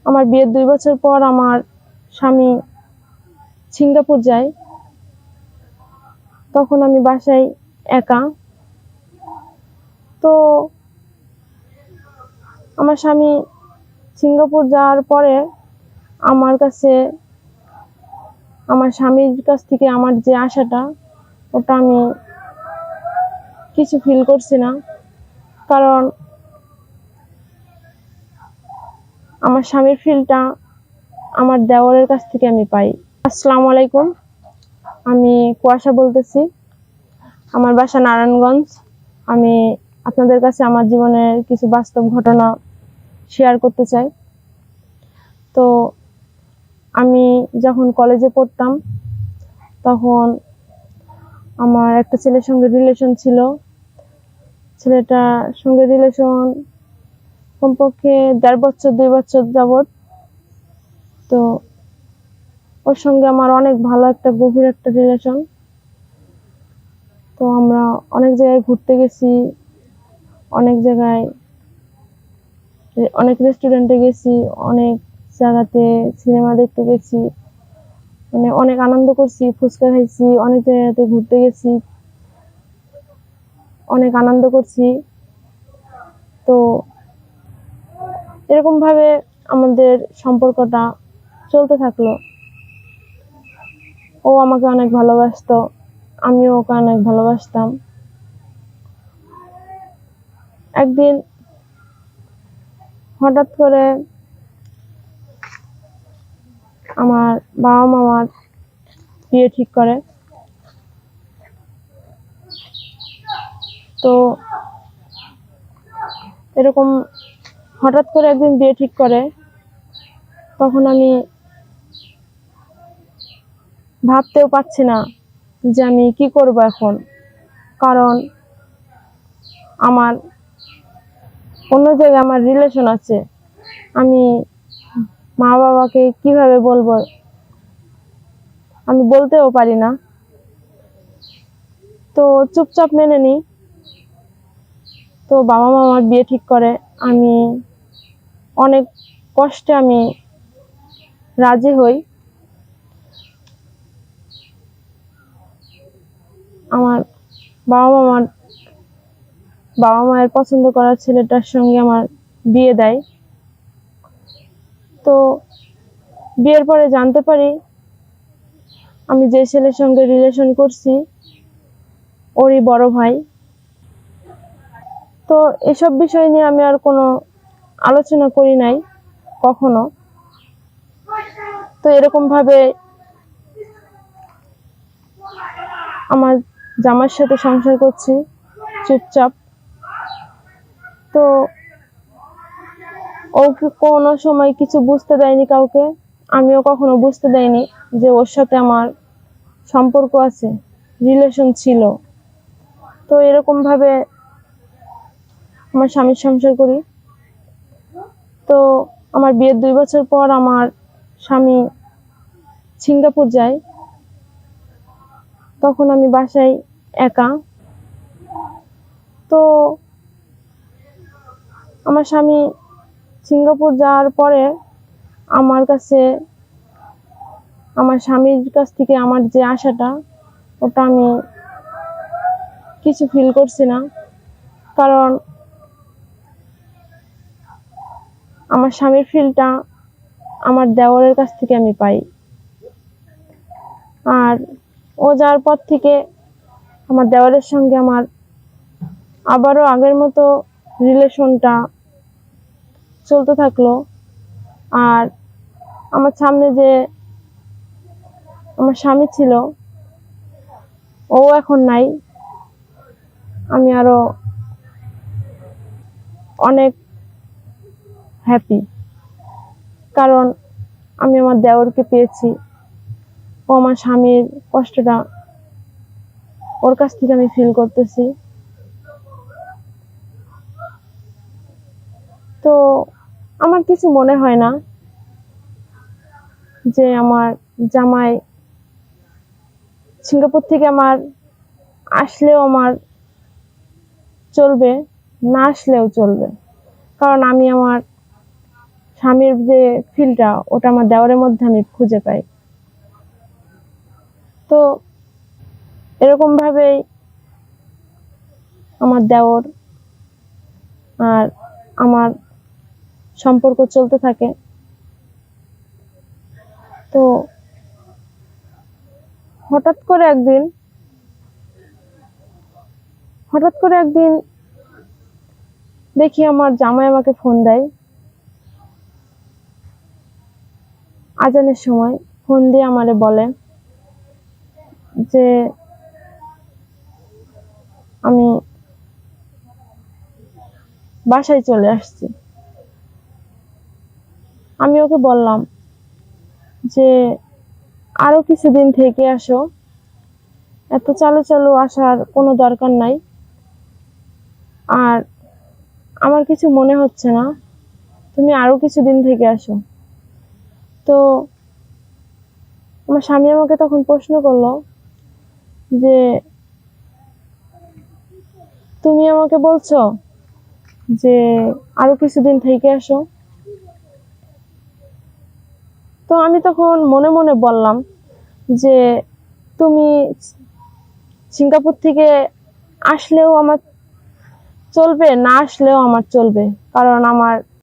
আমার বিয়ের 2 বছর পর আমার স্বামী সিঙ্গাপুর যায়। তখন আমি বাসায় একা। তো আমার স্বামী সিঙ্গাপুর যাওয়ার পরে আমার কাছে, আমার স্বামীর কাছ থেকে আমার যে আশাটা, ওটা আমি কিছু ফিল করছি না। কারণ আমার স্বামীর ফিলটা আমার দেওরের কাছ থেকে আমি পাই। আসসালামু আলাইকুম, আমি কুয়াশা বলতেছি। আমার বাসা নারায়ণগঞ্জ। আমি আপনাদের কাছে আমার জীবনের কিছু বাস্তব ঘটনা শেয়ার করতে চাই। তো আমি যখন কলেজে পড়তাম তখন আমার একটা ছেলের সঙ্গে রিলেশন ছিল। ছেলেটার সঙ্গে রিলেশন কমপক্ষে 1.5 বছর 2 বছর যাবত। তো ওর সঙ্গে আমার অনেক ভালো একটা গভীর একটা রিলেশন। তো আমরা অনেক জায়গায় ঘুরতে গেছি, অনেক জায়গায়, অনেক রেস্টুরেন্টে গেছি, অনেক জায়গাতে সিনেমা দেখতে গেছি, মানে অনেক আনন্দ করছি, ফুচকা খাইছি, অনেক জায়গাতে ঘুরতে গেছি, অনেক আনন্দ করছি। তো এরকম ভাবে আমাদের সম্পর্কটা চলতে থাকলো। ও আমাকে অনেক ভালোবাসতো, আমিও ওকে অনেক ভালোবাসতাম। একদিন হঠাৎ করে আমার বাবা মা আমার বিয়ে ঠিক করে। তো এরকম হঠাৎ করে একদিন বিয়ে ঠিক করে, তখন আমি ভাবতেও পারছি না যে আমি কি করব এখন। কারণ আমার অন্য জায়গায় আমার রিলেশন আছে, আমি মা বাবাকে কিভাবে বলবো, আমি বলতেও পারি না। তো চুপচাপ মেনে নিই। তো বাবা মা আমার বিয়ে ঠিক করে, আমি অনেক কষ্টে আমি রাজি হই। আমার বাবা মায়ের পছন্দ করা ছেলেটার সঙ্গে আমার বিয়ে দেয়। তো বিয়ের পরে জানতে পারি আমি যে ছেলের সঙ্গে রিলেশন করছি ওরই বড় ভাই। তো এসব বিষয় নিয়ে আমি আর কোনো আলোচনা করি নাই কখনো। তো এরকম ভাবে আমার জামাইয়ের সাথে সংসার করছি চুপচাপ। তো ওকে কোনো সময় কিছু বুঝতে দেয়নি কাউকে, আমিও কখনো বুঝতে দেয়নি যে ওর সাথে আমার সম্পর্ক আছে, রিলেশন ছিল। তো এরকম ভাবে আমার স্বামীর সংসার করি। তো আমার বিয়ের 2 বছর পর আমার স্বামী সিঙ্গাপুর যায়। তখন আমি বাসায় একা। তো আমার স্বামী সিঙ্গাপুর যাওয়ার পরে আমার কাছে, আমার স্বামীর কাছ থেকে আমার যে আশাটা, ওটা আমি কিছু ফিল করছি না। কারণ আমার স্বামীর ফিলটা আমার দেওরের কাছ থেকে আমি পাই। আর ও যাওয়ার পর থেকে আমার দেওরের সঙ্গে আমার আবারও আগের মতো রিলেশনটা চলতে থাকলো। আর আমার সামনে যে আমার স্বামী ছিল ও এখন নাই। আমি আরো অনেক হ্যাপি, কারণ আমি আমার দেওরকে পেয়েছি। ও আমার স্বামীর কষ্টটা ওর কাছ থেকে আমি ফিল করতেছি। তো আমার কিছু মনে হয় না যে আমার জামাই সিঙ্গাপুর থেকে আমার আসলেও আমার চলবে, না আসলেও চলবে। কারণ আমি আমার স্বামীর যে ফিলটা ওটা আমার দেওরের মধ্যে আমি খুঁজে পাই। তো এরকম ভাবেই আমার দেওর আর আমার সম্পর্ক চলতে থাকে। তো হঠাৎ করে একদিন দেখি আমার জামাই আমাকে ফোন দেয় আজানের সময়। ফোন দিয়ে আমারে বলে যে আমি বাসায় চলে আসছি। আমি ওকে বললাম যে আরো কিছুদিন থেকে আসো, এত চালু চালু আসার কোনো দরকার নাই, আর আমার কিছু মনে হচ্ছে না, তুমি আরো কিছুদিন থেকে আসো। তো আমার স্বামী আমাকে তখন প্রশ্ন করলো যে তুমি আমাকে বলছো যে আরো কিছুদিন থেকে আসো। তো আমি তখন মনে মনে বললাম যে তুমি সিঙ্গাপুর থেকে আসলেও আমার চলবে, না আসলেও আমার চলবে, কারণ আমার